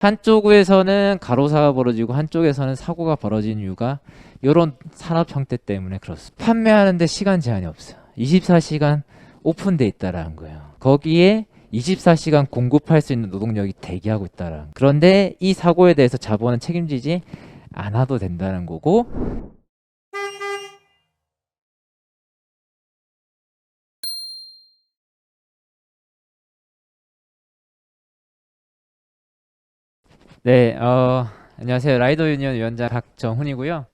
한쪽에서는 가로사가 벌어지고 한쪽에서는 사고가 벌어진 이유가 이런 산업 형태 때문에 그렇습니다. 판매하는데 시간 제한이 없어요. 24시간 오픈돼 있다라는 거예요. 거기에 24시간 공급할 수 있는 노동력이 대기하고 있다라는 거예요. 그런데 이 사고에 대해서 자본은 책임지지 않아도 된다는 거고, 네, 안녕하세요. 라이더 유니언 위원장 박정훈이고요.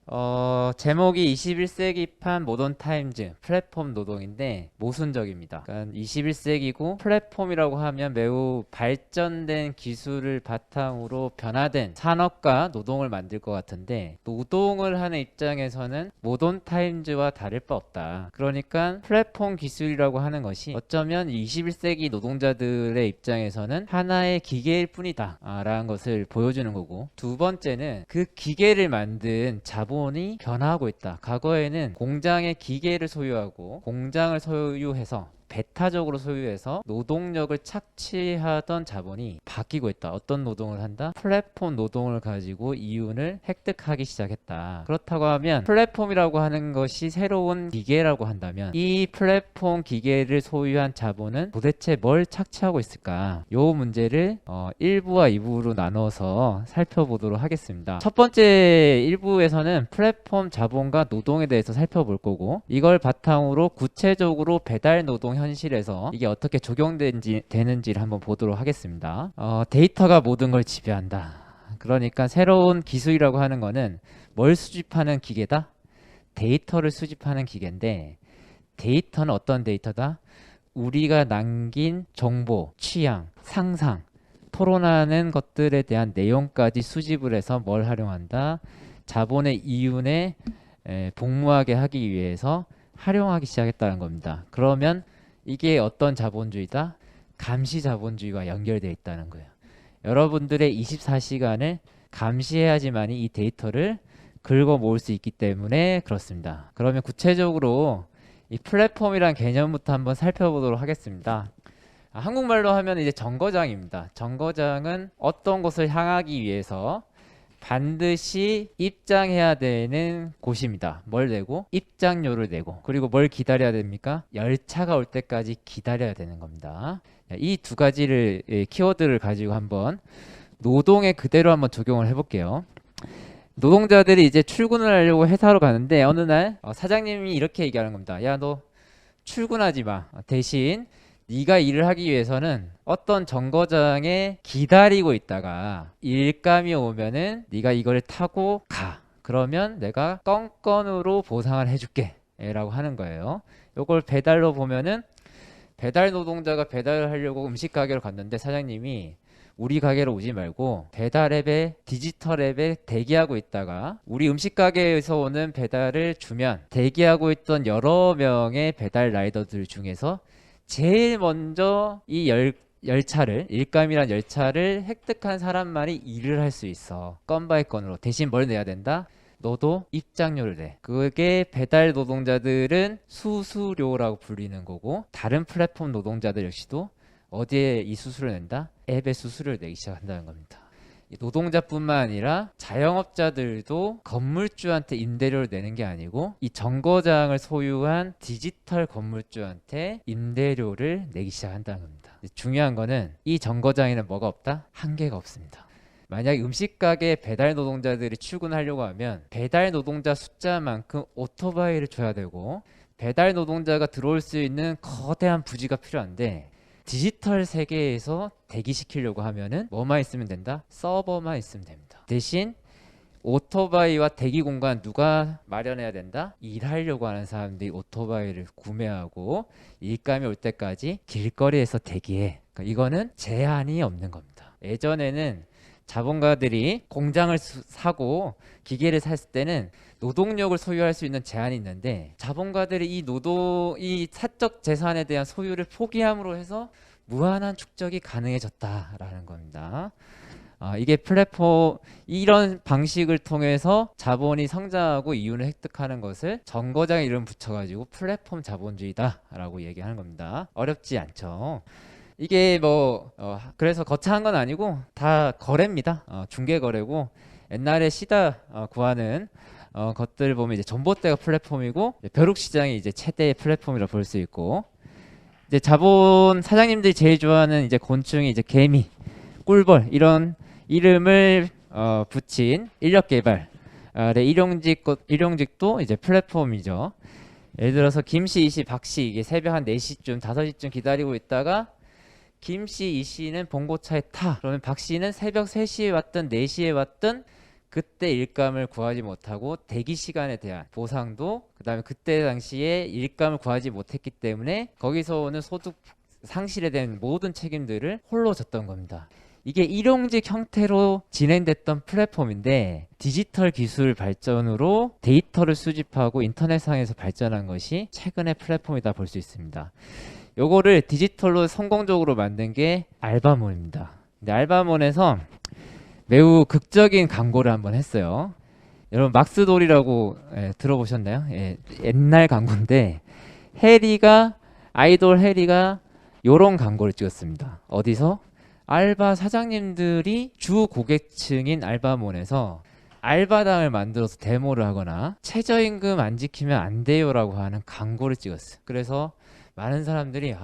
제목이 21세기판 모던 타임즈 플랫폼 노동인데 모순적입니다. 그러니까 21세기고 플랫폼이라고 하면 매우 발전된 기술을 바탕으로 변화된 산업과 노동을 만들 것 같은데, 노동을 하는 입장에서는 모던 타임즈와 다를 바 없다. 그러니까 플랫폼 기술이라고 하는 것이 어쩌면 21세기 노동자들의 입장에서는 하나의 기계일 뿐이다 라는 것을 보여주는 거고, 두 번째는 그 기계를 만든 자본이 변화하고 있다. 과거에는 공장의 기계를 소유하고 공장을 소유해서 배타적으로 소유해서 노동력을 착취하던 자본이 바뀌고 있다. 어떤 노동을 한다? 플랫폼 노동을 가지고 이윤을 획득하기 시작했다. 그렇다고 하면 플랫폼이라고 하는 것이 새로운 기계라고 한다면 이 플랫폼 기계를 소유한 자본은 도대체 뭘 착취하고 있을까? 요 문제를 1부와 2부로 나눠서 살펴보도록 하겠습니다. 첫 번째 1부에서는 플랫폼 자본과 노동에 대해서 살펴볼 거고, 이걸 바탕으로 구체적으로 배달 노동 현실에서 이게 어떻게 적용되는지를 한번 보도록 하겠습니다. 데이터가 모든 걸 지배한다. 그러니까 새로운 기술이라고 하는 거는 뭘 수집하는 기계다? 데이터를 수집하는 기계인데, 데이터는 어떤 데이터다? 우리가 남긴 정보, 취향, 상상, 토론하는 것들에 대한 내용까지 수집을 해서 뭘 활용한다? 자본의 이윤에 복무하게 하기 위해서 활용하기 시작했다는 겁니다. 그러면 이게 어떤 자본주의다? 감시 자본주의와 연결되어 있다는 거예요. 여러분들의 24시간을 감시해야지만이 이 데이터를 긁어 모을 수 있기 때문에 그렇습니다. 그러면 구체적으로 이 플랫폼이란 개념부터 한번 살펴보도록 하겠습니다. 한국말로 하면 이제 정거장입니다. 정거장은 어떤 곳을 향하기 위해서 반드시 입장해야 되는 곳입니다. 뭘 내고? 입장료를 내고. 그리고 뭘 기다려야 됩니까? 열차가 올 때까지 기다려야 되는 겁니다. 이 두 가지를 키워드를 가지고 한번 노동에 그대로 한번 적용을 해볼게요. 노동자들이 이제 출근을 하려고 회사로 가는데 어느 날 사장님이 이렇게 얘기하는 겁니다. 야, 너 출근하지 마. 대신 네가 일을 하기 위해서는 어떤 정거장에 기다리고 있다가 일감이 오면은 네가 이걸 타고 가. 그러면 내가 건건으로 보상을 해줄게 라고 하는 거예요. 이걸 배달로 보면은 배달 노동자가 배달을 하려고 음식 가게로 갔는데 사장님이 우리 가게로 오지 말고 배달 앱에, 디지털 앱에 대기하고 있다가 우리 음식 가게에서 오는 배달을 주면 대기하고 있던 여러 명의 배달 라이더들 중에서 제일 먼저 이 열차를, 일감이란 열차를 획득한 사람만이 일을 할 수 있어. 건 바이 건으로. 대신 뭘 내야 된다? 너도 입장료를 내. 그게 배달 노동자들은 수수료라고 불리는 거고, 다른 플랫폼 노동자들 역시도 어디에 이 수수료를 낸다? 앱에 수수료를 내기 시작한다는 겁니다. 노동자뿐만 아니라 자영업자들도 건물주한테 임대료를 내는 게 아니고 이 정거장을 소유한 디지털 건물주한테 임대료를 내기 시작한다는 겁니다. 중요한 거는 이 정거장에는 뭐가 없다? 한계가 없습니다. 만약 음식 가게 배달 노동자들이 출근하려고 하면 배달 노동자 숫자만큼 오토바이를 줘야 되고, 배달 노동자가 들어올 수 있는 거대한 부지가 필요한데, 디지털 세계에서 대기시키려고 하면은 뭐만 있으면 된다? 서버만 있으면 됩니다. 대신 오토바이와 대기 공간 누가 마련해야 된다? 일하려고 하는 사람들이 오토바이를 구매하고 일감이 올 때까지 길거리에서 대기해. 그러니까 이거는 제한이 없는 겁니다. 예전에는 자본가들이 공장을 사고 기계를 샀을 때는 노동력을 소유할 수 있는 제한이 있는데, 자본가들이 이 사적 재산에 대한 소유를 포기함으로 해서 무한한 축적이 가능해졌다라는 겁니다. 이게 플랫폼, 이런 방식을 통해서 자본이 성장하고 이윤을 획득하는 것을 정거장 이름 붙여가지고 플랫폼 자본주의다라고 얘기하는 겁니다. 어렵지 않죠. 이게 뭐 그래서 거창한 건 아니고 다 거래입니다. 중개 거래고 옛날에 시다 구하는 것들 보면 이제 전봇대가 플랫폼이고 이제 벼룩 시장이 이제 최대의 플랫폼이라 볼 수 있고 이제 자본 사장님들이 제일 좋아하는 이제 곤충이 이제 개미, 꿀벌 이런 이름을 붙인 인력 개발 일용직도 이제 플랫폼이죠. 예를 들어서 김씨, 이씨, 박씨 이게 새벽 한 4시쯤, 5시쯤 기다리고 있다가 김씨, 이씨는 봉고차에 타. 그러면 박씨는 새벽 3시에 왔든 4시에 왔든 그때 일감을 구하지 못하고 대기 시간에 대한 보상도 그다음에 그때 당시에 일감을 구하지 못했기 때문에 거기서 오는 소득 상실에 대한 모든 책임들을 홀로 졌던 겁니다. 이게 일용직 형태로 진행됐던 플랫폼인데 디지털 기술 발전으로 데이터를 수집하고 인터넷상에서 발전한 것이 최근의 플랫폼이다 볼 수 있습니다. 요거를 디지털로 성공적으로 만든 게 알바몬입니다. 근데 알바몬에서 매우 극적인 광고를 한번 했어요. 여러분 막스돌이라고 들어보셨나요? 옛날 광고인데 아이돌 해리가 요런 광고를 찍었습니다. 어디서? 알바 사장님들이 주 고객층인 알바몬에서 알바당을 만들어서 데모를 하거나 최저임금 안 지키면 안 돼요라고 하는 광고를 찍었어요. 그래서 많은 사람들이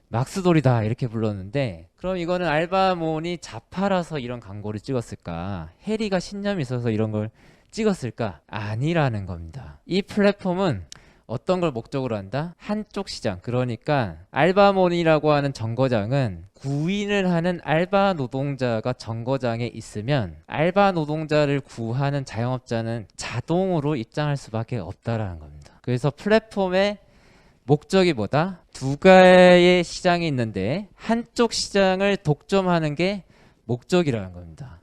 막스돌이다 이렇게 불렀는데 그럼 이거는 알바몬이 자파라서 이런 광고를 찍었을까? 해리가 신념이 있어서 이런 걸 찍었을까? 아니라는 겁니다. 이 플랫폼은 어떤 걸 목적으로 한다? 한쪽 시장, 그러니까 알바몬이라고 하는 정거장은 구인을 하는 알바 노동자가 정거장에 있으면 알바 노동자를 구하는 자영업자는 자동으로 입장할 수밖에 없다라는 겁니다. 그래서 플랫폼의 목적이 뭐다? 두 개의 시장이 있는데 한쪽 시장을 독점하는 게 목적이라는 겁니다.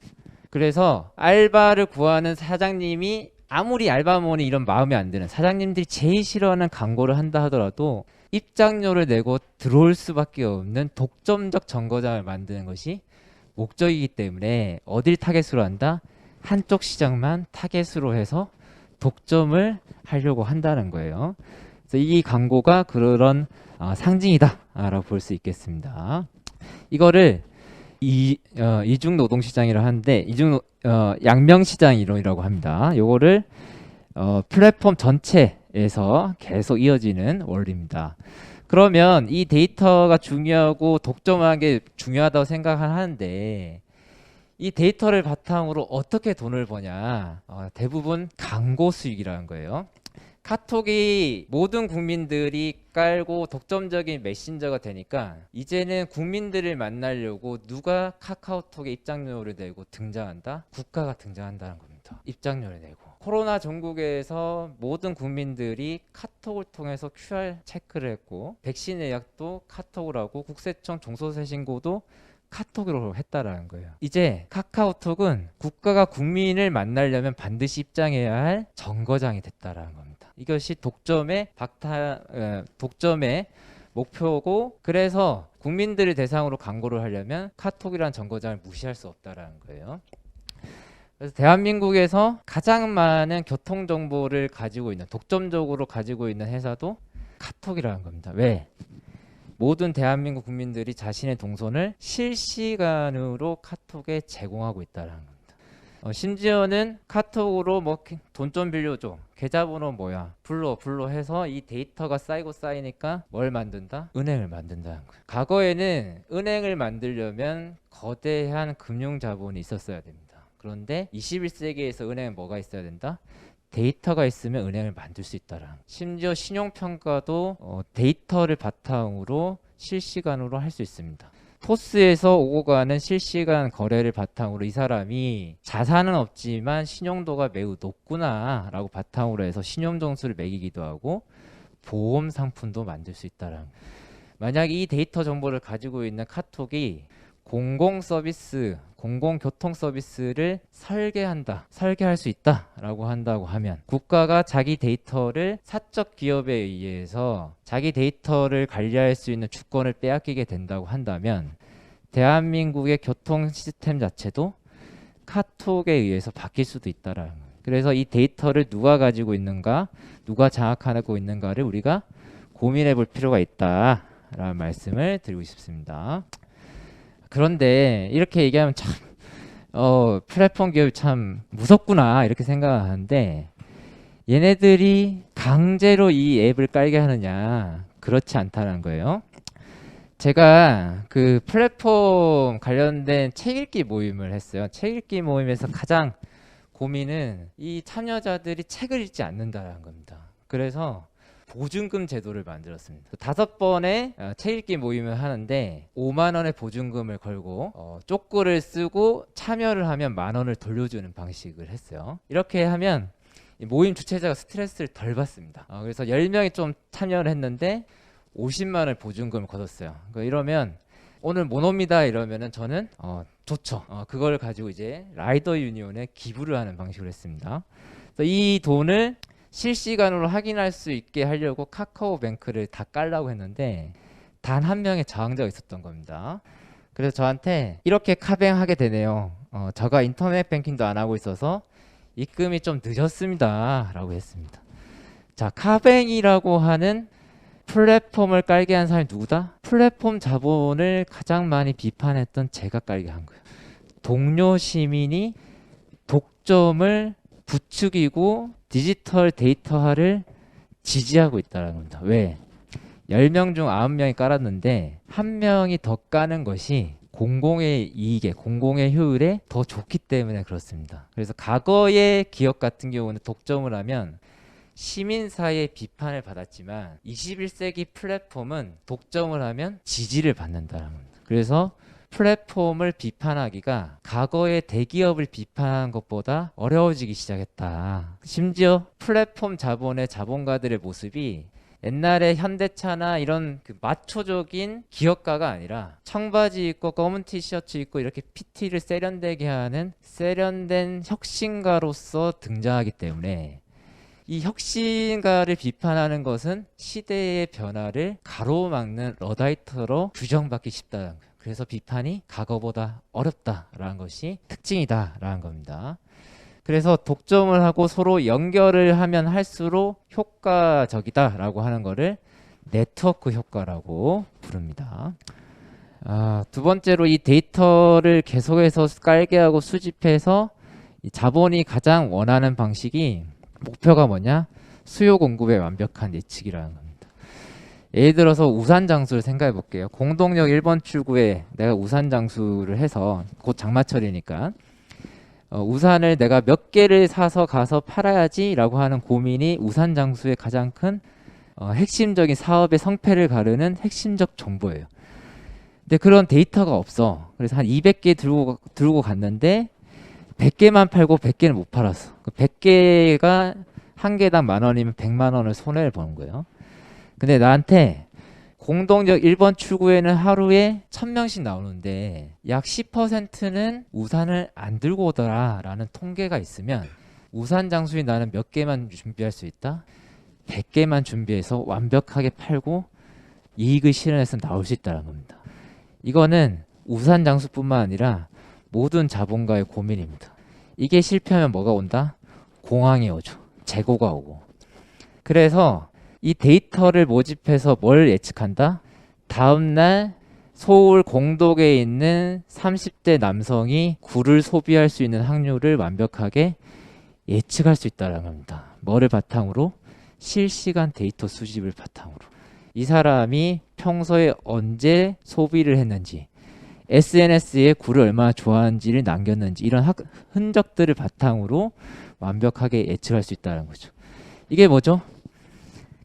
그래서 알바를 구하는 사장님이 아무리 알바몬이 이런 마음에 안 드는 사장님들이 제일 싫어하는 광고를 한다 하더라도 입장료를 내고 들어올 수밖에 없는 독점적 정거장을 만드는 것이 목적이기 때문에 어딜 타겟으로 한다? 한쪽 시장만 타겟으로 해서 독점을 하려고 한다는 거예요. 그래서 이 광고가 그런 상징이다 라고 볼 수 있겠습니다. 이거를 이중 노동시장이라 하는데 양명시장 이론이라고 합니다. 요거를 플랫폼 전체에서 계속 이어지는 원리입니다. 그러면 이 데이터가 중요하고 독점하는 게 중요하다고 생각하는데 이 데이터를 바탕으로 어떻게 돈을 버냐? 대부분 광고 수익이라는 거예요. 카톡이 모든 국민들이 깔고 독점적인 메신저가 되니까 이제는 국민들을 만나려고 누가 카카오톡에 입장료를 내고 등장한다? 국가가 등장한다는 겁니다. 입장료를 내고. 코로나 전국에서 모든 국민들이 카톡을 통해서 QR 체크를 했고 백신 예약도 카톡으로 하고 국세청 종소세 신고도 카톡으로 했다라는 거예요. 이제 카카오톡은 국가가 국민을 만나려면 반드시 입장해야 할 정거장이 됐다라는 겁니다. 이것이 독점의 목표고 그래서 국민들을 대상으로 광고를 하려면 카톡이라는 정거장을 무시할 수 없다라는 거예요. 그래서 대한민국에서 가장 많은 교통정보를 가지고 있는 독점적으로 가지고 있는 회사도 카톡이라는 겁니다. 왜? 모든 대한민국 국민들이 자신의 동선을 실시간으로 카톡에 제공하고 있다는 겁니다. 심지어는 카톡으로 뭐 돈 좀 빌려줘, 계좌번호 뭐야, 불러 해서 이 데이터가 쌓이니까 뭘 만든다? 은행을 만든다는 거예요. 과거에는 은행을 만들려면 거대한 금융 자본이 있었어야 됩니다. 그런데 21세기에서 은행은 뭐가 있어야 된다? 데이터가 있으면 은행을 만들 수 있다라는 거예요. 심지어 신용평가도 데이터를 바탕으로 실시간으로 할 수 있습니다. 토스에서 오고 가는 실시간 거래를 바탕으로 이 사람이 자산은 없지만 신용도가 매우 높구나 라고 바탕으로 해서 신용점수를 매기기도 하고 보험 상품도 만들 수 있다는 거예요. 만약 이 데이터 정보를 가지고 있는 카톡이 공공교통 서비스를 설계할 수 있다라고 한다고 하면 국가가 자기 데이터를 사적 기업에 의해서 자기 데이터를 관리할 수 있는 주권을 빼앗기게 된다고 한다면 대한민국의 교통 시스템 자체도 카톡에 의해서 바뀔 수도 있다라는 거예요. 그래서 이 데이터를 누가 가지고 있는가, 누가 장악하고 있는가를 우리가 고민해 볼 필요가 있다 라는 말씀을 드리고 싶습니다. 그런데 이렇게 얘기하면 참 플랫폼 기업이 참 무섭구나 이렇게 생각하는데, 얘네들이 강제로 이 앱을 깔게 하느냐, 그렇지 않다는 거예요. 제가 그 플랫폼 관련된 책 읽기 모임을 했어요. 책 읽기 모임에서 가장 고민은 이 참여자들이 책을 읽지 않는다는 겁니다. 그래서 보증금 제도를 만들었습니다. 5번의 책 읽기 모임을 하는데 5만 원의 보증금을 걸고 쪽구를 쓰고 참여를 하면 10,000원을 돌려주는 방식을 했어요. 이렇게 하면 이 모임 주최자가 스트레스를 덜 받습니다. 그래서 10명이 좀 참여를 했는데 50만 원을 보증금을 걷었어요. 이러면 오늘 못 옵니다 이러면은 저는 좋죠. 그걸 가지고 이제 라이더 유니온에 기부를 하는 방식으로 했습니다. 그래서 이 돈을 실시간으로 확인할 수 있게 하려고 카카오뱅크를 다 깔라고 했는데 단 한 명의 저항자가 있었던 겁니다. 그래서 저한테 이렇게 카뱅하게 되네요. 제가 인터넷 뱅킹도 안 하고 있어서 입금이 좀 늦었습니다 라고 했습니다. 자, 카뱅이라고 하는 플랫폼을 깔게 한 사람이 누구다? 플랫폼 자본을 가장 많이 비판했던 제가 깔게 한 거예요. 동료 시민이 독점을 부추기고 디지털 데이터화를 지지하고 있다는 겁니다. 왜? 10명 중 9명이 깔았는데 1명이 더 까는 것이 공공의 이익에, 공공의 효율에 더 좋기 때문에 그렇습니다. 그래서 과거의 기업 같은 경우는 독점을 하면 시민 사이의 비판을 받았지만 21세기 플랫폼은 독점을 하면 지지를 받는다는 겁니다. 그래서 플랫폼을 비판하기가 과거의 대기업을 비판한 것보다 어려워지기 시작했다. 심지어 플랫폼 자본의 자본가들의 모습이 옛날에 현대차나 이런 그 마초적인 기업가가 아니라 청바지 입고 검은 티셔츠 입고 이렇게 PT를 세련되게 하는 세련된 혁신가로서 등장하기 때문에 이 혁신가를 비판하는 것은 시대의 변화를 가로막는 러다이터로 규정받기 쉽다는 거예요. 그래서 비판이 과거보다 어렵다라는 것이 특징이다라는 겁니다. 그래서 독점을 하고 서로 연결을 하면 할수록 효과적이다라고 하는 것을 네트워크 효과라고 부릅니다. 두 번째로 이 데이터를 계속해서 깔게 하고 수집해서 이 자본이 가장 원하는 방식이 목표가 뭐냐? 수요 공급의 완벽한 예측이라는 겁니다. 예를 들어서 우산 장수를 생각해 볼게요. 공동역 1번 출구에 내가 우산 장수를 해서 곧 장마철이니까 우산을 내가 몇 개를 사서 가서 팔아야지 라고 하는 고민이 우산 장수의 가장 큰 핵심적인 사업의 성패를 가르는 핵심적 정보예요. 근데 그런 데이터가 없어. 그래서 한 200개 들고 갔는데 100개만 팔고 100개는 못 팔았어. 100개가 한 개당 10,000원이면 100만 원을 손해를 보는 거예요. 근데 나한테 공동역 1번 출구에는 하루에 1,000명씩 나오는데 약 10%는 우산을 안 들고 오더라 라는 통계가 있으면 우산 장수인 나는 몇 개만 준비할 수 있다? 100개만 준비해서 완벽하게 팔고 이익을 실현해서 나올 수 있다는 겁니다. 이거는 우산 장수뿐만 아니라 모든 자본가의 고민입니다. 이게 실패하면 뭐가 온다? 공황이 오죠. 재고가 오고. 그래서 이 데이터를 모집해서 뭘 예측한다? 다음날 서울 공덕에 있는 30대 남성이 굴을 소비할 수 있는 확률을 완벽하게 예측할 수 있다는 겁니다. 뭐를 바탕으로? 실시간 데이터 수집을 바탕으로. 이 사람이 평소에 언제 소비를 했는지, SNS에 굴을 얼마나 좋아하는지를 남겼는지 이런 흔적들을 바탕으로 완벽하게 예측할 수 있다는 거죠. 이게 뭐죠?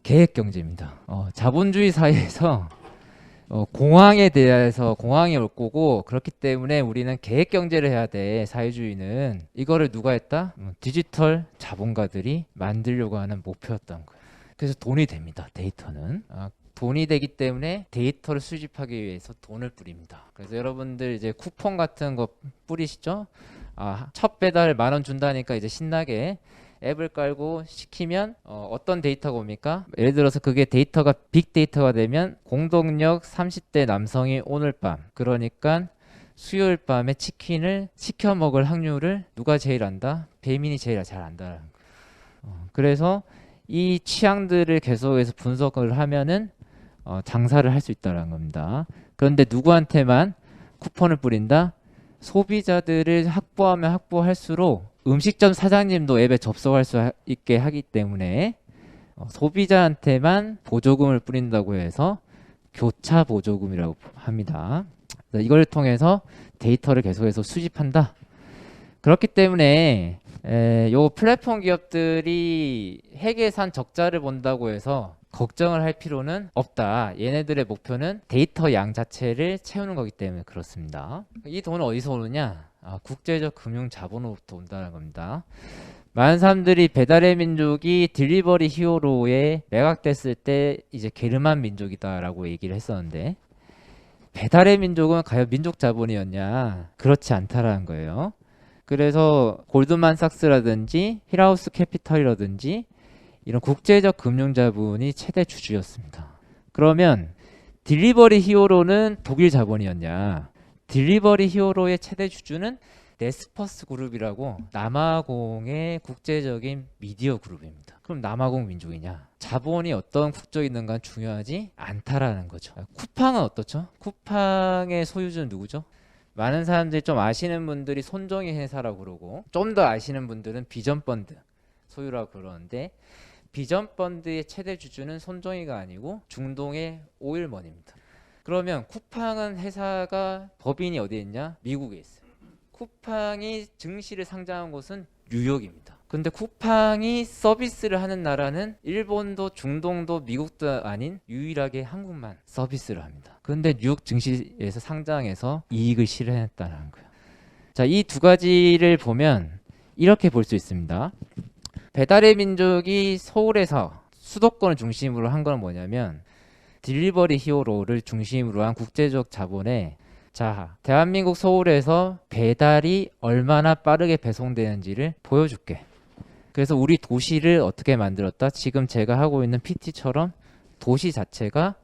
계획경제입니다. 자본주의 사회에서 공황에 대해서 공황이 올 거고, 그렇기 때문에 우리는 계획경제를 해야 돼. 사회주의는 이거를 누가 했다? 디지털 자본가들이 만들려고 하는 목표였던 거예요. 그래서 돈이 됩니다. 데이터는 돈이 되기 때문에 데이터를 수집하기 위해서 돈을 뿌립니다. 그래서 여러분들 이제 쿠폰 같은 거 뿌리시죠? 첫 배달 10,000원 준다니까 이제 신나게 앱을 깔고 시키면 어떤 데이터가 옵니까? 예를 들어서 그게 데이터가 빅데이터가 되면 공동역 30대 남성이 오늘 밤, 그러니까 수요일 밤에 치킨을 시켜 먹을 확률을 누가 제일 안다? 배민이 제일 잘 안다라는 거예요. 그래서 이 취향들을 계속해서 분석을 하면은 장사를 할 수 있다는 겁니다. 그런데 누구한테만 쿠폰을 뿌린다? 소비자들을 확보하면 확보할수록 음식점 사장님도 앱에 접속할 수 있게 하기 때문에 소비자한테만 보조금을 뿌린다고 해서 교차 보조금이라고 합니다. 이걸 통해서 데이터를 계속해서 수집한다. 그렇기 때문에 요 플랫폼 기업들이 회계산 적자를 본다고 해서 걱정을 할 필요는 없다. 얘네들의 목표는 데이터 양 자체를 채우는 거기 때문에 그렇습니다. 이 돈은 어디서 오느냐? 국제적 금융 자본으로부터 온다는 겁니다. 많은 사람들이 배달의 민족이 딜리버리 히어로에 매각됐을 때 이제 게르만 민족이다라고 얘기를 했었는데, 배달의 민족은 과연 민족 자본이었냐? 그렇지 않다라는 거예요. 그래서 골드만삭스라든지 힐하우스 캐피털이라든지 이런 국제적 금융 자본이 최대 주주였습니다. 그러면 딜리버리 히어로는 독일 자본이었냐? 딜리버리 히어로의 최대 주주는 네스퍼스 그룹이라고 남아공의 국제적인 미디어 그룹입니다. 그럼 남아공 민족이냐? 자본이 어떤 국적이 있는가 중요하지 않다라는 거죠. 쿠팡은 어떻죠? 쿠팡의 소유주는 누구죠? 많은 사람들이 좀 아시는 분들이 손정희 회사라고 그러고, 좀 더 아시는 분들은 비전펀드 소유라고 그러는데, 비전펀드의 최대 주주는 손정희가 아니고 중동의 오일먼입니다. 그러면 쿠팡은 회사가 법인이 어디에 있냐? 미국에 있어요. 쿠팡이 증시를 상장한 곳은 뉴욕입니다. 근데 쿠팡이 서비스를 하는 나라는 일본도 중동도 미국도 아닌 유일하게 한국만 서비스를 합니다. 그런데 뉴욕 증시에서 상장해서 이익을 실현했다는 거예요. 자, 이 두 가지를 보면 이렇게 볼 수 있습니다. 배달의 민족이 서울에서 수도권을 중심으로 한 건 뭐냐면 딜리버리 히어로를 중심으로 한 국제적 자본에, 자, 대한민국 서울에서 배달이 얼마나 빠르게 배송되는지를 보여줄게. 그래서 우리 도시를 어떻게 만들었다? 지금 제가 하고 있는 PT처럼 도시 자체가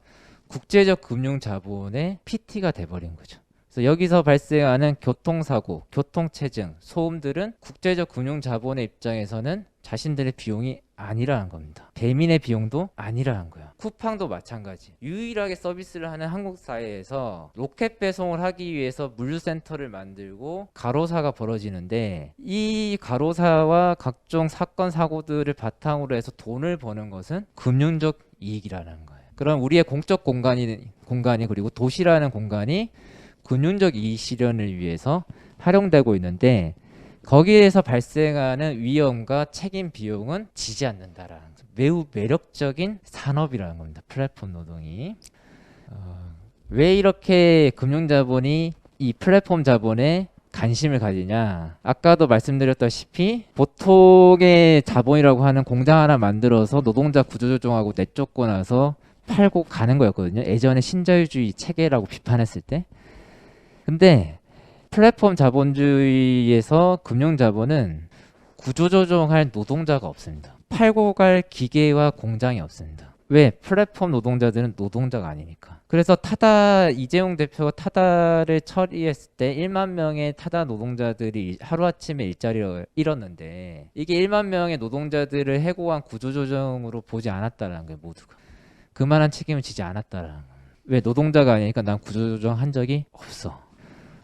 국제적 금융 자본의 PT가 돼버린 거죠. 그래서 여기서 발생하는 교통사고, 교통체증, 소음들은 국제적 금융 자본의 입장에서는 자신들의 비용이 아니라는 겁니다. 배민의 비용도 아니라는 거예요. 쿠팡도 마찬가지. 유일하게 서비스를 하는 한국 사회에서 로켓 배송을 하기 위해서 물류센터를 만들고 가로사가 벌어지는데, 이 가로사와 각종 사건 사고들을 바탕으로 해서 돈을 버는 것은 금융적 이익이라는 거예요. 그럼 우리의 공적 공간이 그리고 도시라는 공간이 금융적 이익 실현을 위해서 활용되고 있는데, 거기에서 발생하는 위험과 책임 비용은 지지 않는다라는 매우 매력적인 산업이라는 겁니다. 플랫폼 노동이. 왜 이렇게 금융자본이 이 플랫폼 자본에 관심을 가지냐? 아까도 말씀드렸다시피 보통의 자본이라고 하는 공장 하나 만들어서 노동자 구조조정하고 내쫓고 나서 팔고 가는 거였거든요. 예전에 신자유주의 체계라고 비판했을 때. 근데 플랫폼 자본주의에서 금융자본은 구조조정할 노동자가 없습니다. 팔고 갈 기계와 공장이 없습니다. 왜? 플랫폼 노동자들은 노동자가 아니니까. 그래서 타다, 이재용 대표가 타다를 처리했을 때 1만 명의 타다 노동자들이 하루아침에 일자리를 잃었는데, 이게 1만 명의 노동자들을 해고한 구조조정으로 보지 않았다는 거예요. 모두가 그만한 책임을 지지 않았다는 거예요. 왜? 노동자가 아니니까 난 구조조정 한 적이 없어.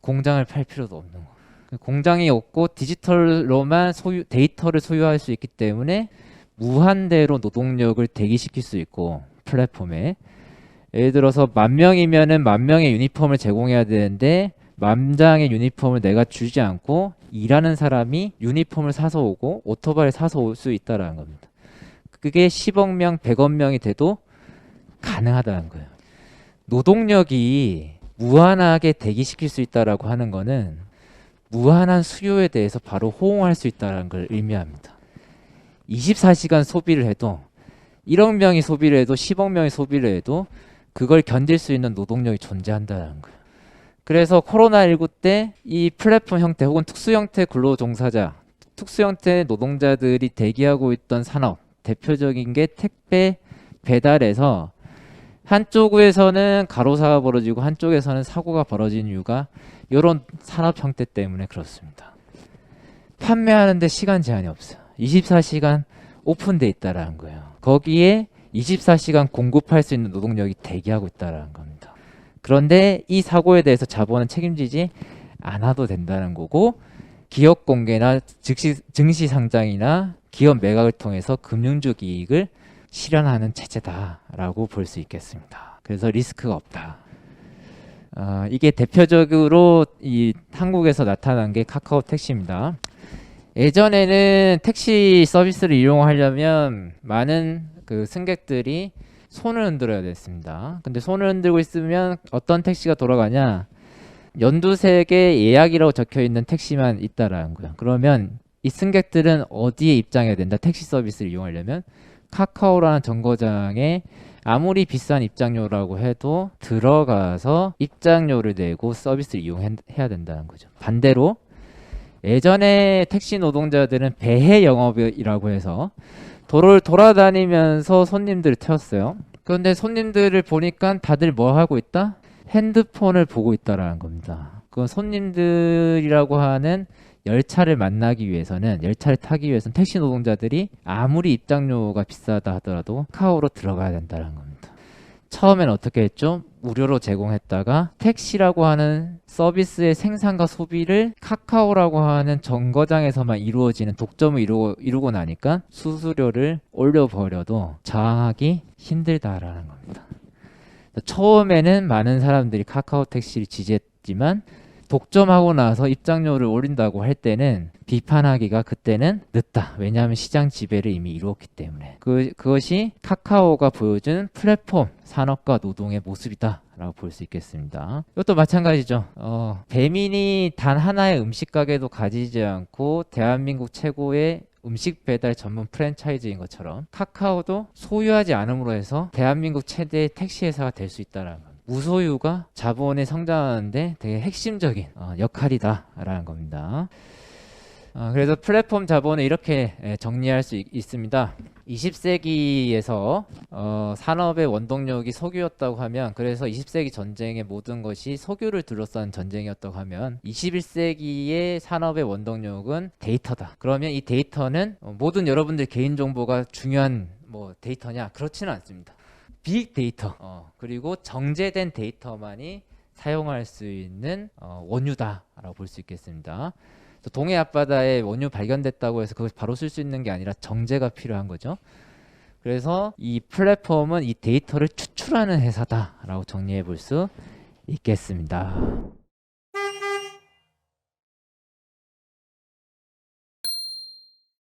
공장을 팔 필요도 없는 거. 공장이 없고 디지털로만 데이터를 소유할 수 있기 때문에 무한대로 노동력을 대기시킬 수 있고, 플랫폼에 예를 들어서 10,000명이면은 10,000명의 유니폼을 제공해야 되는데 10,000장의 유니폼을 내가 주지 않고 일하는 사람이 유니폼을 사서 오고 오토바이를 사서 올 수 있다라는 겁니다. 그게 10억 명, 100억 명이 돼도 가능하다는 거예요. 노동력이 무한하게 대기시킬 수 있다라고 하는 거는 무한한 수요에 대해서 바로 호응할 수 있다는 걸 의미합니다. 24시간 소비를 해도 1억 명이 소비를 해도 10억 명이 소비를 해도 그걸 견딜 수 있는 노동력이 존재한다는 거예요. 그래서 코로나19 때 이 플랫폼 형태 혹은 특수 형태 근로종사자, 특수 형태 노동자들이 대기하고 있던 산업, 대표적인 게 택배 배달에서 한쪽에서는 가로사가 벌어지고 한쪽에서는 사고가 벌어진 이유가 이런 산업 형태 때문에 그렇습니다. 판매하는데 시간 제한이 없어요. 24시간 오픈돼 있다라는 거예요. 거기에 24시간 공급할 수 있는 노동력이 대기하고 있다는 겁니다. 그런데 이 사고에 대해서 자본은 책임지지 않아도 된다는 거고, 기업 공개나 증시 상장이나 기업 매각을 통해서 금융적 이익을 실현하는 체제다라고 볼 수 있겠습니다. 그래서 리스크가 없다. 이게 대표적으로 이 한국에서 나타난 게 카카오 택시입니다. 예전에는 택시 서비스를 이용하려면 많은 그 승객들이 손을 흔들어야 됐습니다. 근데 손을 흔들고 있으면 어떤 택시가 돌아가냐? 연두색의 예약이라고 적혀 있는 택시만 있다라는 거야. 그러면 이 승객들은 어디에 입장해야 된다? 택시 서비스를 이용하려면 카카오라는 정거장에 아무리 비싼 입장료라고 해도 들어가서 입장료를 내고 서비스를 이용해야 된다는 거죠. 반대로 예전에 택시 노동자들은 배해 영업이라고 해서 도로를 돌아다니면서 손님들을 태웠어요. 그런데 손님들을 보니까 다들 뭐 하고 있다? 핸드폰을 보고 있다라는 겁니다. 그건 손님들이라고 하는 열차를 만나기 위해서는, 열차를 타기 위해서는 택시 노동자들이 아무리 입장료가 비싸다 하더라도 카카오로 들어가야 된다는 겁니다. 처음엔 어떻게 했죠? 무료로 제공했다가 택시라고 하는 서비스의 생산과 소비를 카카오라고 하는 정거장에서만 이루어지는 독점을 이루고 나니까 수수료를 올려버려도 저항하기 힘들다라는 겁니다. 처음에는 많은 사람들이 카카오 택시를 지지했지만 독점하고 나서 입장료를 올린다고 할 때는 비판하기가 그때는 늦다. 왜냐하면 시장 지배를 이미 이루었기 때문에. 그것이 카카오가 보여준 플랫폼 산업과 노동의 모습이다 라고 볼 수 있겠습니다. 이것도 마찬가지죠. 배민이 단 하나의 음식 가게도 가지지 않고 대한민국 최고의 음식 배달 전문 프랜차이즈인 것처럼 카카오도 소유하지 않음으로 해서 대한민국 최대의 택시 회사가 될 수 있다는 겁니다. 무소유가 자본이 성장하는데 되게 핵심적인 역할이다라는 겁니다. 그래서 플랫폼 자본을 이렇게 정리할 수 있습니다. 20세기에서 산업의 원동력이 석유였다고 하면, 그래서 20세기 전쟁의 모든 것이 석유를 둘러싼 전쟁이었다고 하면 21세기의 산업의 원동력은 데이터다. 그러면 이 데이터는 모든 여러분들 개인정보가 중요한 데이터냐? 그렇지는 않습니다. 빅데이터, 그리고 정제된 데이터만이 사용할 수 있는 원유다라고 볼 수 있겠습니다. 동해 앞바다에 원유 발견됐다고 해서 그걸 바로 쓸 수 있는 게 아니라 정제가 필요한 거죠. 그래서 이 플랫폼은 이 데이터를 추출하는 회사다라고 정리해 볼 수 있겠습니다.